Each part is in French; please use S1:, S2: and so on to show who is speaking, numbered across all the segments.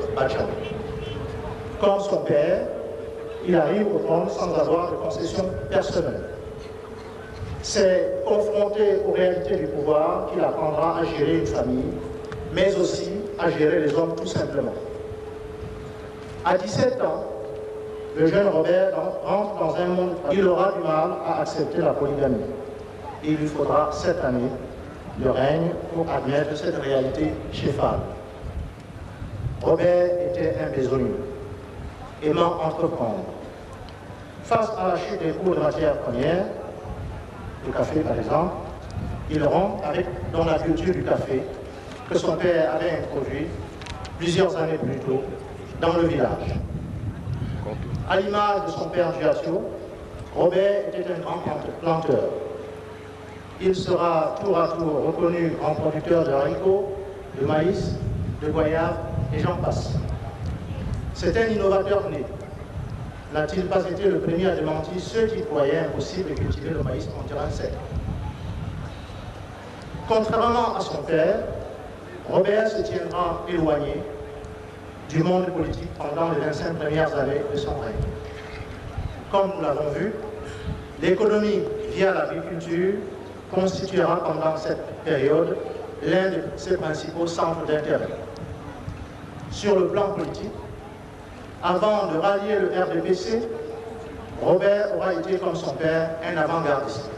S1: Bacham. Comme son père, il arrive au trône sans avoir de concession personnelle. C'est confronté aux réalités du pouvoir qu'il apprendra à gérer une famille, mais aussi à gérer les hommes tout simplement. À 17 ans, le jeune Robert rentre dans un monde où il aura du mal à accepter la polygamie. Et il lui faudra 7 années de règne pour admettre cette réalité chéfale. Robert était un besogneux, aimant entreprendre. Face à la chute des cours de matières premières, le café par exemple, il rompt dans la culture du café que son père avait introduit plusieurs années plus tôt dans le village. À l'image de son père Giacio, Robert était un grand planteur. Il sera tour à tour reconnu grand producteur de haricots, de maïs, de goyave et j'en passe. C'est un innovateur né. N'a-t-il pas été le premier à démentir ceux qui croyaient impossible de cultiver le maïs en terrain sec? Contrairement à son père, Robert se tiendra éloigné du monde politique pendant les 25 premières années de son règne. Comme nous l'avons vu, l'économie via l'agriculture constituera pendant cette période l'un de ses principaux centres d'intérêt. Sur le plan politique, avant de rallier le RDPC, Robert aura été, comme son père, un avant-gardiste.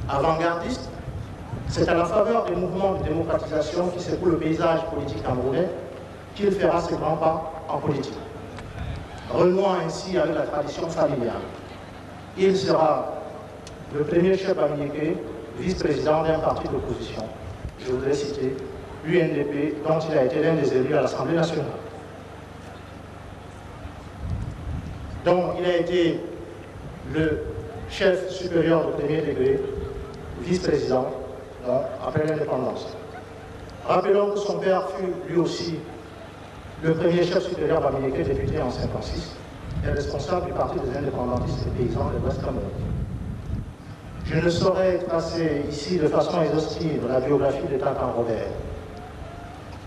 S1: Avant-gardiste, c'est à la faveur des mouvements de démocratisation qui secouent le paysage politique camerounais qu'il fera ses grands pas en politique. Renouant ainsi avec la tradition familiale. Il sera le premier chef américain, vice-président d'un parti d'opposition. Je voudrais citer l'UNDP, dont il a été l'un des élus à l'Assemblée nationale. Donc, il a été le chef supérieur de premier degré, vice-président, après l'indépendance. Rappelons que son père fut lui aussi le premier chef supérieur américain député en 1956 et responsable du Parti des indépendantistes et paysans de l'Ouest Cameroun. Je ne saurais tracer ici de façon exhaustive la biographie de Tantan Robert.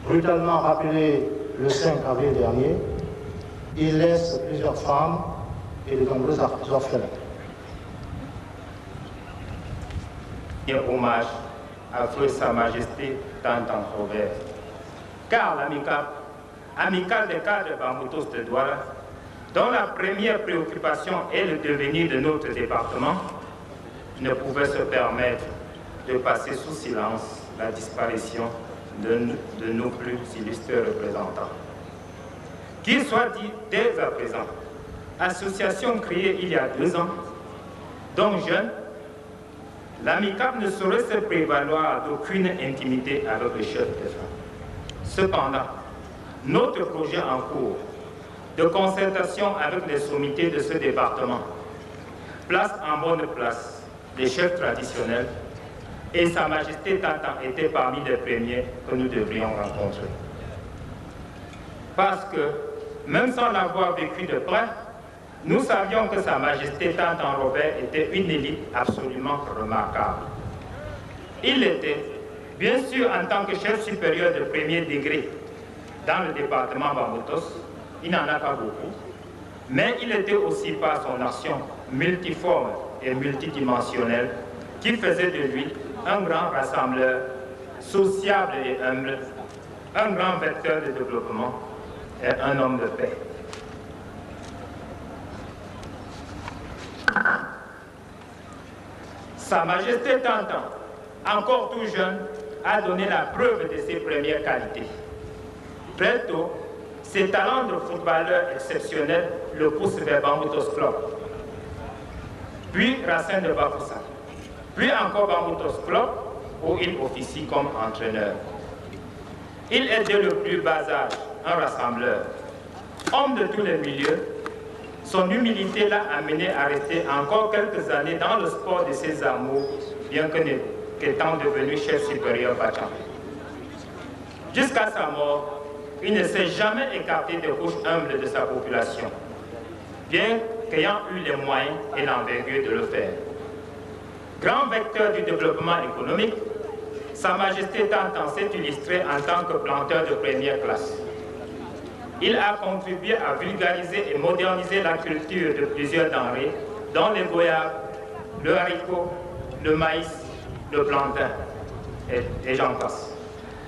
S1: Brutalement rappelé le 5 avril dernier, il laisse plusieurs femmes et de nombreux orphelins.
S2: Un hommage à Feu Sa Majesté Tantan Robert, car l'amicale des cadres de Bamboutos de Douala, dont la première préoccupation est le devenir de notre département, ne pouvait se permettre de passer sous silence la disparition de nos plus illustres représentants. Qu'il soit dit dès à présent, association créée il y a 2 ans, dont jeune, l'amicale ne saurait se prévaloir d'aucune intimité avec le chef d'État. Cependant, notre projet en cours de concertation avec les sommités de ce département place en bonne place les chefs traditionnels et Sa Majesté Tantan était parmi les premiers que nous devrions rencontrer. Parce que, même sans l'avoir vécu de près, nous savions que Sa Majesté Tantan Robert était une élite absolument remarquable. Il était, bien sûr, en tant que chef supérieur de premier degré dans le département Bamboutos, il n'en a pas beaucoup, mais il était aussi par son action multiforme et multidimensionnelle qui faisait de lui un grand rassembleur, sociable et humble, un grand vecteur de développement et un homme de paix. Sa Majesté Tantan, encore tout jeune, a donné la preuve de ses premières qualités. Très tôt, ses talents de footballeur exceptionnel le poussent vers Bamboutos Club, puis Racine de Bafoussa, puis encore Bamboutos Club, où il officie comme entraîneur. Il est dès le plus bas âge un rassembleur. Homme de tous les milieux, son humilité l'a amené à rester encore quelques années dans le sport de ses amours, bien qu'étant devenu chef supérieur Bacham. Jusqu'à sa mort, il ne s'est jamais écarté des couches humbles de sa population, bien qu'ayant eu les moyens et l'envergure de le faire. Grand vecteur du développement économique, Sa Majesté Tantan s'est illustré en tant que planteur de première classe. Il a contribué à vulgariser et moderniser la culture de plusieurs denrées, dont les goyaves, le haricot, le maïs, le plantain, et j'en passe.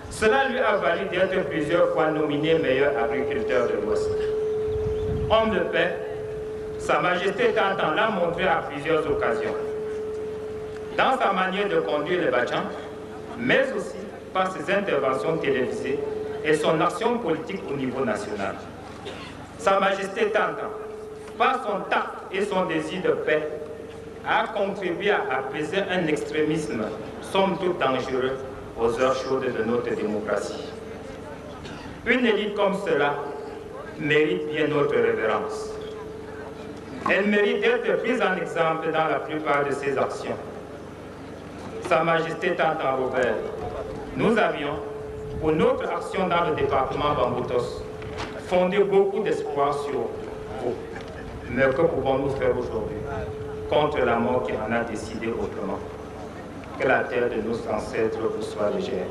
S2: Cela lui a valu d'être plusieurs fois nominé meilleur agriculteur de l'Ouest. Homme de paix, Sa Majesté Tantan l'a montré à plusieurs occasions, dans sa manière de conduire les Bachans, mais aussi par ses interventions télévisées et son action politique au niveau national. Sa Majesté Tantan, par son tact et son désir de paix, a contribué à apaiser un extrémisme somme toute dangereux aux heures chaudes de notre démocratie. Une élite comme cela mérite bien notre révérence. Elle mérite d'être prise en exemple dans la plupart de ses actions. Sa Majesté Tantan Robert, nous avions, pour notre action dans le département Bamboutos, fondé beaucoup d'espoir sur vous. Mais que pouvons-nous faire aujourd'hui contre la mort qui en a décidé autrement? Que la terre de nos ancêtres vous soit légère.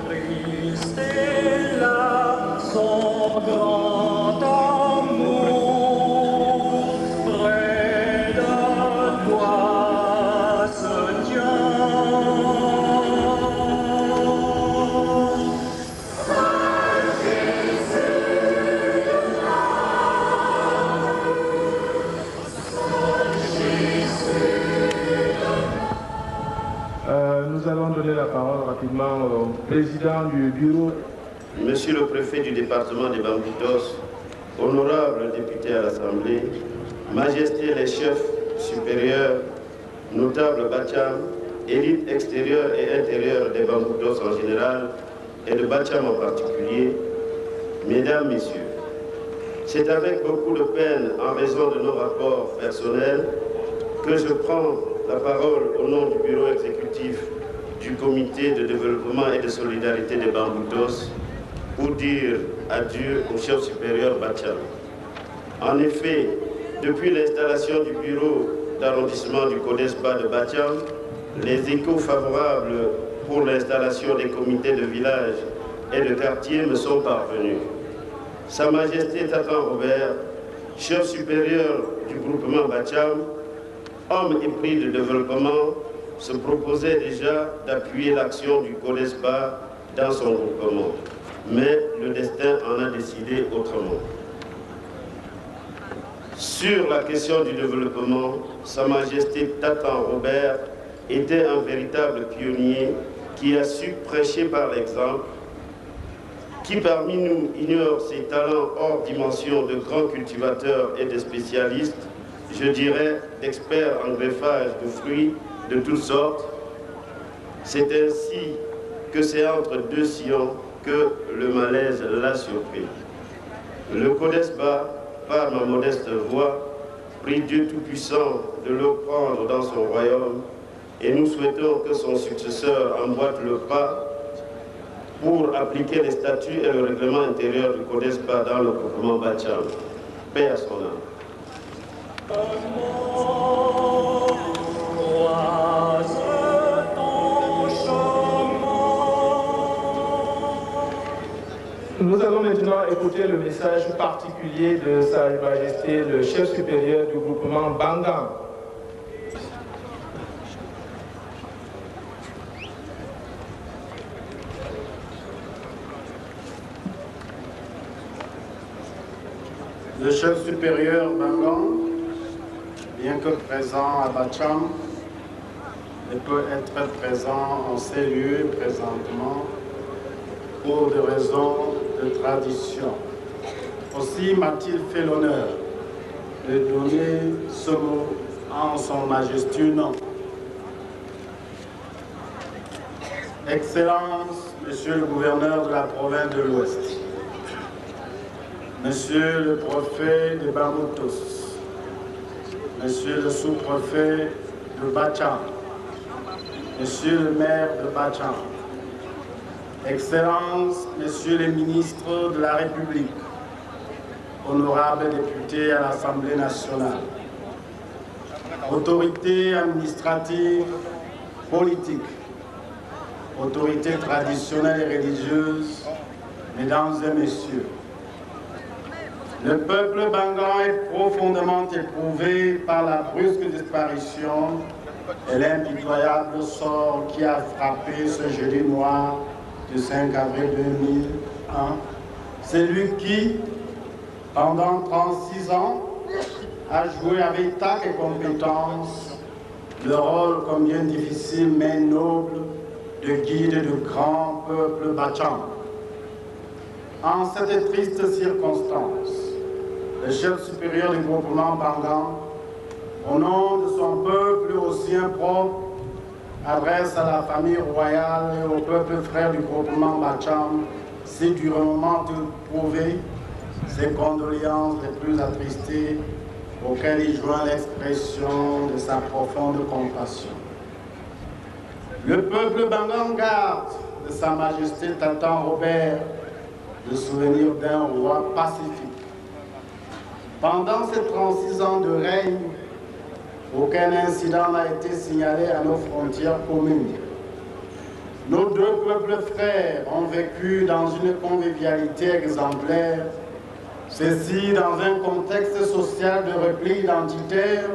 S3: Christ est là, son grand amour, près de toi se tient.
S4: Nous allons donner la parole rapidement au président du bureau.
S5: Monsieur le préfet du département des Bamboutos, honorable député à l'Assemblée, Majesté les chefs supérieurs, notables Bacham, élite extérieure et intérieure des Bamboutos en général et de Bacham en particulier, Mesdames, Messieurs, c'est avec beaucoup de peine en raison de nos rapports personnels que je prends la parole au nom du bureau exécutif du comité de développement et de solidarité des Bamboutos pour dire adieu au chef supérieur Bacham. En effet, depuis l'installation du bureau d'arrondissement du CODESPA de Bacham, les échos favorables pour l'installation des comités de village et de quartier me sont parvenus. Sa Majesté Tantan Robert, chef supérieur du groupement Bacham, homme épris de développement, se proposait déjà d'appuyer l'action du CODESPA dans son groupement. Mais le destin en a décidé autrement. Sur la question du développement, Sa Majesté Tantan Robert était un véritable pionnier qui a su prêcher par l'exemple. Qui parmi nous ignore ses talents hors dimension de grands cultivateurs et de spécialistes, je dirais d'experts en greffage de fruits de toutes sortes? C'est ainsi que c'est entre deux sillons que le malaise l'a surpris. Le CODESPA, par ma modeste voix, prie Dieu Tout-Puissant de le prendre dans son royaume et nous souhaitons que son successeur emboîte le pas pour appliquer les statuts et le règlement intérieur du CODESPA dans le groupement Bacham. Paix à son âme.
S4: Nous allons maintenant écouter le message particulier de Sa Majesté, le chef supérieur du groupement Bangan.
S6: Le chef supérieur Bangan, bien que présent à Bacham, ne peut être présent en ces lieux présentement pour des raisons de tradition. Aussi m'a-t-il fait l'honneur de donner ce mot en son majestueux nom. Excellence, Monsieur le gouverneur de la province de l'Ouest, Monsieur le préfet de Bamboutos, Monsieur le sous-préfet de Bacham, Monsieur le maire de Bacham, Excellences, Messieurs les ministres de la République, honorables députés à l'Assemblée nationale, autorités administratives, politiques, autorités traditionnelles et religieuses, Mesdames et Messieurs, le peuple bangan est profondément éprouvé par la brusque disparition et l'impitoyable sort qui a frappé ce jeudi noir du 5 avril 2001. Celui qui, pendant 36 ans, a joué avec tact et compétence le rôle combien difficile mais noble de guide du grand peuple Bacham. En cette triste circonstance, le chef supérieur du groupement Bangan, au nom de son peuple au sien propre, adresse à la famille royale et au peuple frère du groupement Bacham, si durement éprouvé, ses condoléances les plus attristées, auxquelles il joint l'expression de sa profonde compassion. Le peuple Bangan garde de Sa Majesté Tatan Robert le souvenir d'un roi pacifique. Pendant ces 36 ans de règne, aucun incident n'a été signalé à nos frontières communes. Nos deux peuples frères ont vécu dans une convivialité exemplaire, ceci dans un contexte social de repli identitaire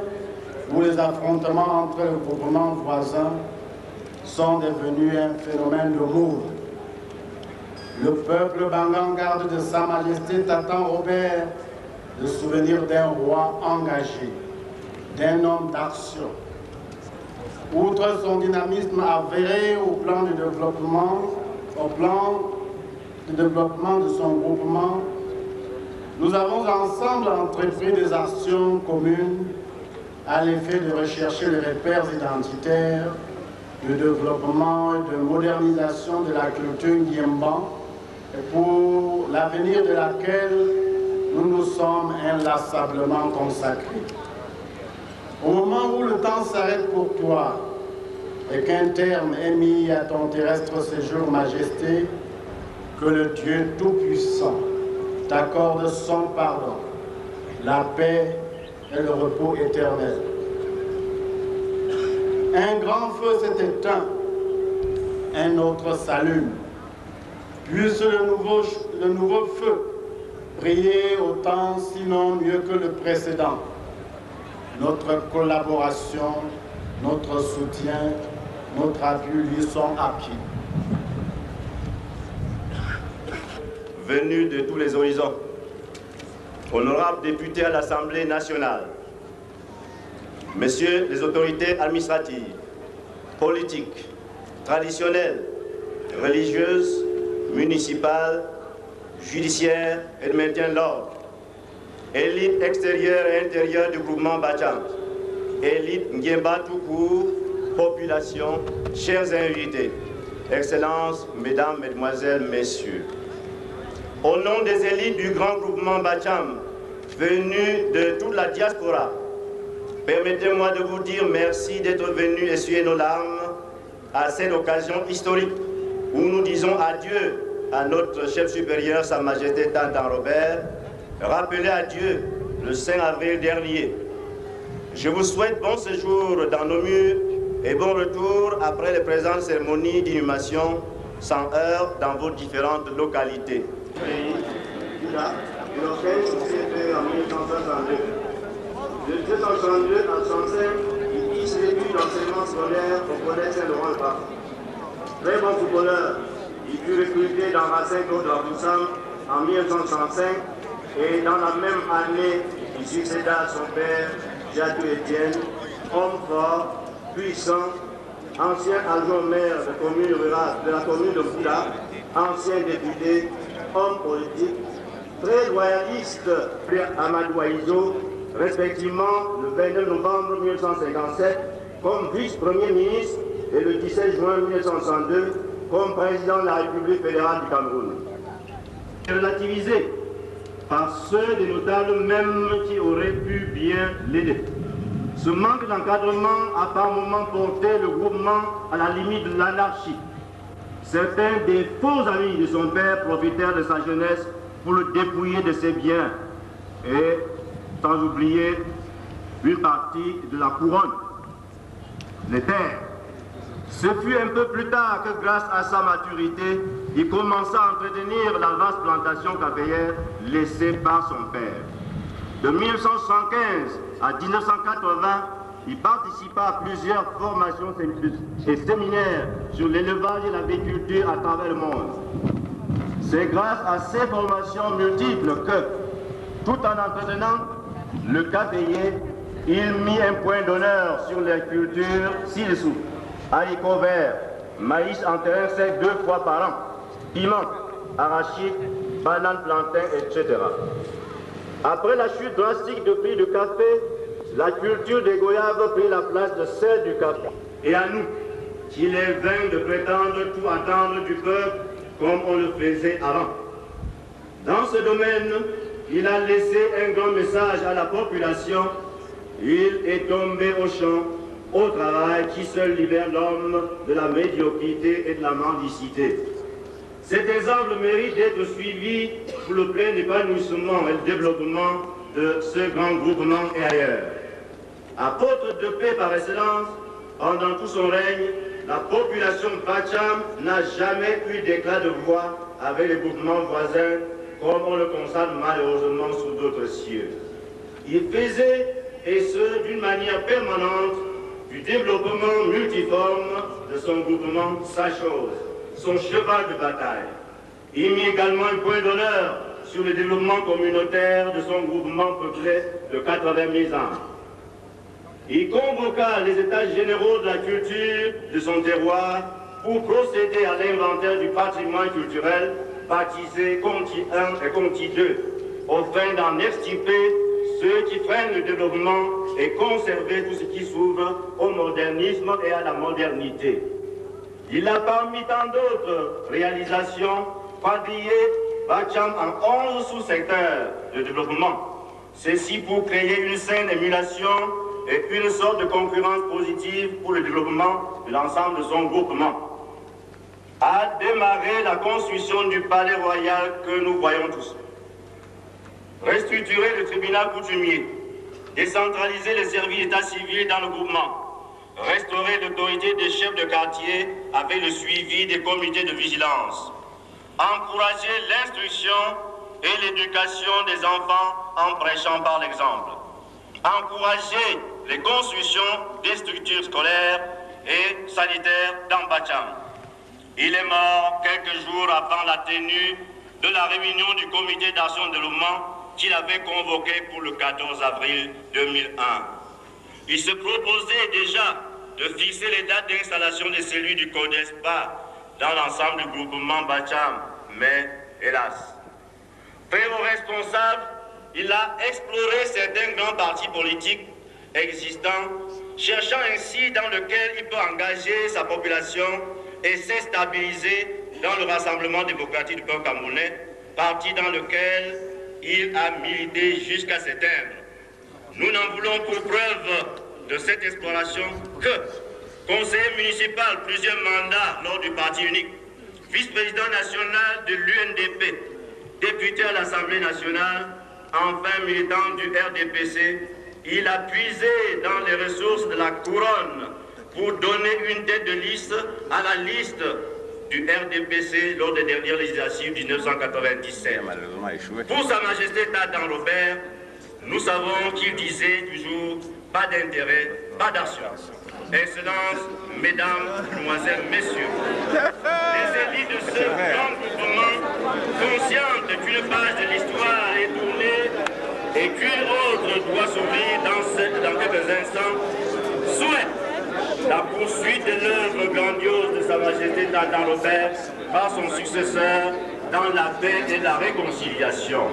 S6: où les affrontements entre les groupements voisins sont devenus un phénomène de mouvement. Le peuple Bangan garde de Sa Majesté Tatan Robert le souvenir d'un roi engagé, d'un homme d'action. Outre son dynamisme avéré au plan de développement de son groupement, nous avons ensemble entrepris des actions communes à l'effet de rechercher les repères identitaires, de développement et de modernisation de la culture Ndiemban, et pour l'avenir de laquelle nous nous sommes inlassablement consacrés. Au moment où le temps s'arrête pour toi et qu'un terme est mis à ton terrestre séjour, Majesté, que le Dieu Tout-Puissant t'accorde son pardon, la paix et le repos éternel. Un grand feu s'est éteint, un autre s'allume. Puisse le nouveau feu briller autant, sinon mieux que le précédent. Notre collaboration, notre soutien, notre appui lui sont acquis.
S5: Venus de tous les horizons, honorables députés à l'Assemblée nationale, messieurs les autorités administratives, politiques, traditionnelles, religieuses, municipales, judiciaires et de maintien de l'ordre, élite extérieure et intérieure du groupement Bacham, élite Ndiemba tout court, population, chers invités, Excellences, Mesdames, Mesdemoiselles, Messieurs. Au nom des élites du grand groupement Bacham, venus de toute la diaspora, permettez-moi de vous dire merci d'être venus essuyer nos larmes à cette occasion historique où nous disons adieu à notre chef supérieur, Sa Majesté Tatan Robert, rappelé à Dieu le 5 avril dernier. Je vous souhaite bon séjour dans nos murs et bon retour après les présentes cérémonies d'inhumation sans heurts dans vos différentes localités. En 1962. De 1962 à 1965, il initie les buts d'enseignement scolaire au collège Saint-Laurent-le-Bas. Très bon footballeur, il fut recruté dans Racing Claude de la Boussam en 1965 et dans la même année, il succéda à son père, Jadou Etienne, homme fort, puissant, ancien adjoint maire de commune rurale de la commune de Fouda, ancien député, homme politique, très loyaliste, frère Amadou Aïzo, respectivement le 29 novembre 1957 comme vice-premier ministre et le 17 juin 1962 comme président de la République fédérale du Cameroun. Relativisé par ceux des notables même qui auraient pu bien l'aider. Ce manque d'encadrement a par moments porté le groupement à la limite de l'anarchie. Certains des faux amis de son père profitèrent de sa jeunesse pour le dépouiller de ses biens et sans oublier une partie de la couronne, les terres. Ce fut un peu plus tard que grâce à sa maturité, il commença à entretenir la vaste plantation caféière laissée par son père. De 1975 à 1980, il participa à plusieurs formations et séminaires sur l'élevage et l'aviculture à travers le monde. C'est grâce à ces formations multiples que, tout en entretenant le caféier, il mit un point d'honneur sur les cultures ci-dessous: haricots verts, maïs en terrain sec 2 fois par an, piment, arachide, banane, plantain, etc. Après la chute drastique du prix du café, la culture des goyaves prit la place de celle du café. Et à nous, qu'il est vain de prétendre tout attendre du peuple comme on le faisait avant. Dans ce domaine, il a laissé un grand message à la population. Il est tombé au champ, au travail qui seul libère l'homme de la médiocrité et de la mendicité. Cet exemple mérite d'être suivi pour le plein épanouissement et le développement de ce grand groupement et ailleurs. Apôtre de paix par excellence, pendant tout son règne, la population Bacham n'a jamais eu d'éclat de voix avec les groupements voisins, comme on le constate malheureusement sous d'autres cieux. Il faisait, et ce d'une manière permanente, du développement multiforme de son groupement sa chose, son cheval de bataille. Il mit également un point d'honneur sur le développement communautaire de son groupement peuplé de 80 000 âmes. Il convoqua les états généraux de la culture de son terroir pour procéder à l'inventaire du patrimoine culturel baptisé Conti 1 et Conti 2, au fin d'en extirper ceux qui freinent le développement et conserver tout ce qui s'ouvre au modernisme et à la modernité. Il a parmi tant d'autres réalisations quadrillé Bacham en 11 sous-secteurs de développement. Ceci pour créer une saine émulation et une sorte de concurrence positive pour le développement de l'ensemble de son groupement. A démarré la construction du palais royal que nous voyons tous. Restructurer le tribunal coutumier, décentraliser les services d'état civil dans le groupement, restaurer l'autorité des chefs de quartier avec le suivi des comités de vigilance, encourager l'instruction et l'éducation des enfants en prêchant par l'exemple, encourager les constructions des structures scolaires et sanitaires dans Bacham. Il est mort quelques jours avant la tenue de la réunion du comité d'action de développement qu'il avait convoqué pour le 14 avril 2001. Il se proposait déjà de fixer les dates d'installation des cellules du CODESPA dans l'ensemble du groupement Bacham, mais hélas. Fait au responsable, il a exploré certains grands partis politiques existants, cherchant ainsi dans lequel il peut engager sa population et s'est stabilisé dans le Rassemblement démocratique du peuple camerounais, parti dans lequel il a milité jusqu'à ses termes. Nous n'en voulons pour preuve de cette exploration que conseiller municipal, plusieurs mandats lors du parti unique, vice-président national de l'UNDP, député à l'Assemblée nationale, enfin militant du RDPC, il a puisé dans les ressources de la couronne pour donner une tête de liste à la liste du RDPC lors des dernières législatives 1997. Pour Sa Majesté Tatan Robert, nous savons qu'il disait toujours « pas d'intérêt, pas d'assurance ». Excellences, mesdames, mesdemoiselles, messieurs, les élites de ce grand groupement, conscientes qu'une page de l'histoire est tournée et qu'une autre doit s'ouvrir dans quelques instants, souhaitent la poursuite de l'œuvre grandiose de Sa Majesté Tatan Robert par son successeur dans la paix et la réconciliation.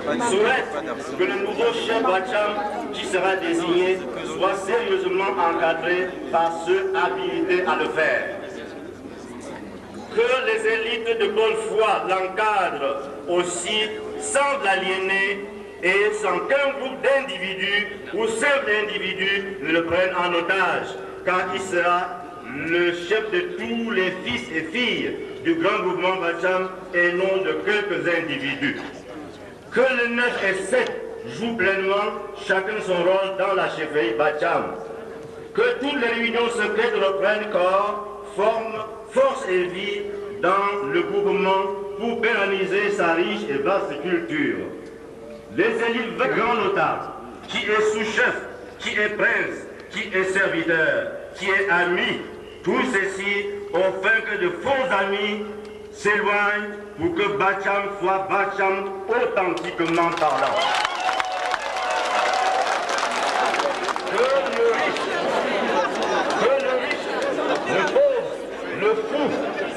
S5: Souhaite que le nouveau chef Bacham qui sera désigné soit sérieusement encadré par ceux habilités à le faire. Que les élites de bonne foi l'encadrent aussi sans l'aliéner et sans qu'un groupe d'individus ou simple individus ne le prenne en otage, car il sera le chef de tous les fils et filles du grand mouvement Bacham et non de quelques individus. Que le 9 et 7 jouent pleinement chacun son rôle dans la chefferie Bacham. Que toutes les réunions secrètes reprennent corps, forme, force et vie dans le groupement pour pérenniser sa riche et vaste culture. Les élites grands notables, qui est sous-chef, qui est prince, qui est serviteur, qui est ami, tout ceci afin que de faux amis s'éloignent pour que Bacham soit Bacham authentiquement parlant. Que le riche, le pauvre, le fou,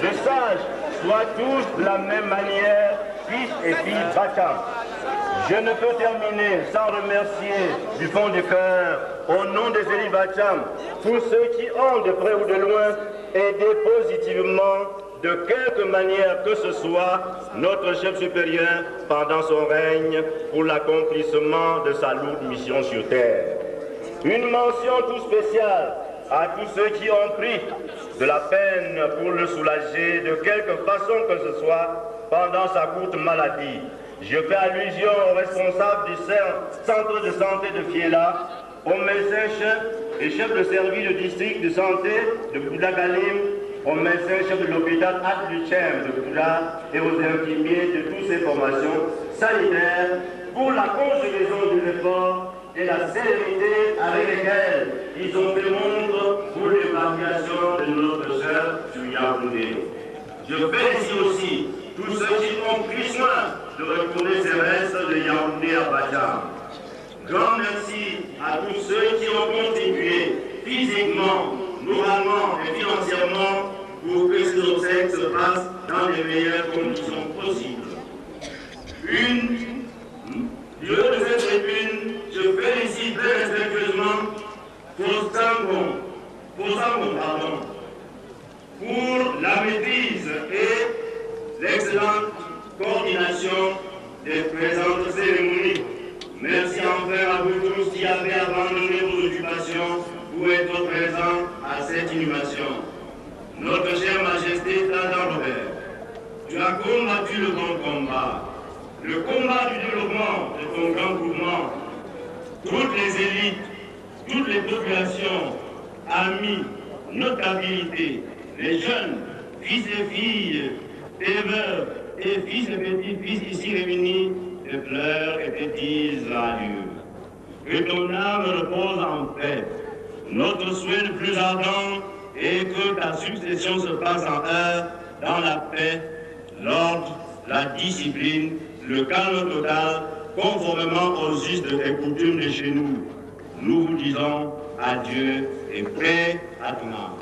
S5: le sage soient tous de la même manière, fils et filles Bacham. Je ne peux terminer sans remercier du fond du cœur, au nom des élus Bacham, tous ceux qui ont de près ou de loin aidé positivement, de quelque manière que ce soit, notre chef supérieur pendant son règne pour l'accomplissement de sa lourde mission sur terre. Une mention tout spéciale à tous ceux qui ont pris de la peine pour le soulager de quelque façon que ce soit pendant sa courte maladie. Je fais allusion aux responsables du centre de santé de Fiela, aux médecins-chefs et chefs de service de district de santé de Bouddha-Galim, aux médecins-chefs de l'hôpital At-Luchem de Bouddha et aux infirmiers de toutes ces formations sanitaires pour la conjugaison de l'effort et la célérité avec lesquelles ils ont fait montre pour l'évacuation de notre sœur sur Yaoundé. Je félicite aussi tous ceux qui ont pris soin de retourner ces restes de Yaoundé à Bacham. Grand merci à tous ceux qui ont contribué physiquement, moralement et financièrement pour que ces obsèques se passent dans les meilleures conditions possibles. Du haut de cette tribune, je félicite très respectueusement Fossamon, pour la maîtrise et l'excellente coordination des présentes cérémonies. Merci enfin à vous tous qui avez abandonné vos occupations pour être présents à cette inhumation. Notre chère Majesté Tata Robert, tu as combattu le grand combat, le combat du développement de ton grand mouvement. Toutes les élites, toutes les populations, amis, notabilité, les jeunes, fils et filles, et veuves, et fils et petits-fils ici réunis, te pleurent et te disent adieu. Que ton âme repose en paix. Notre souhait le plus ardent est que ta succession se passe en heure dans la paix, l'ordre, la discipline, le calme total, conformément aux us de tes coutumes de chez nous. Nous vous disons adieu et paix à ton âme.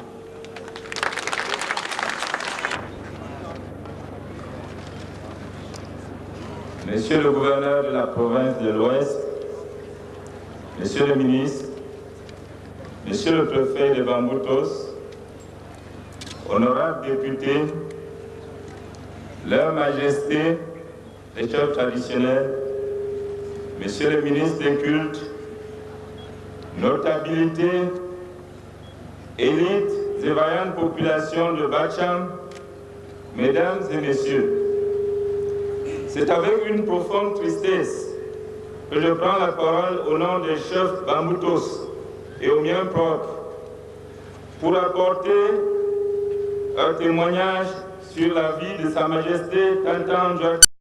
S7: Monsieur le gouverneur de la province de l'Ouest, Monsieur le ministre, Monsieur le préfet de Bamboutos, honorables députés, Leur Majesté, les chefs traditionnels, Monsieur le ministre des cultes, notabilités, élites et vaillantes populations de Bacham, Mesdames et Messieurs, c'est avec une profonde tristesse que je prends la parole au nom des chefs Bamboutos et au mien propre pour apporter un témoignage sur la vie de Sa Majesté Tantan Joachim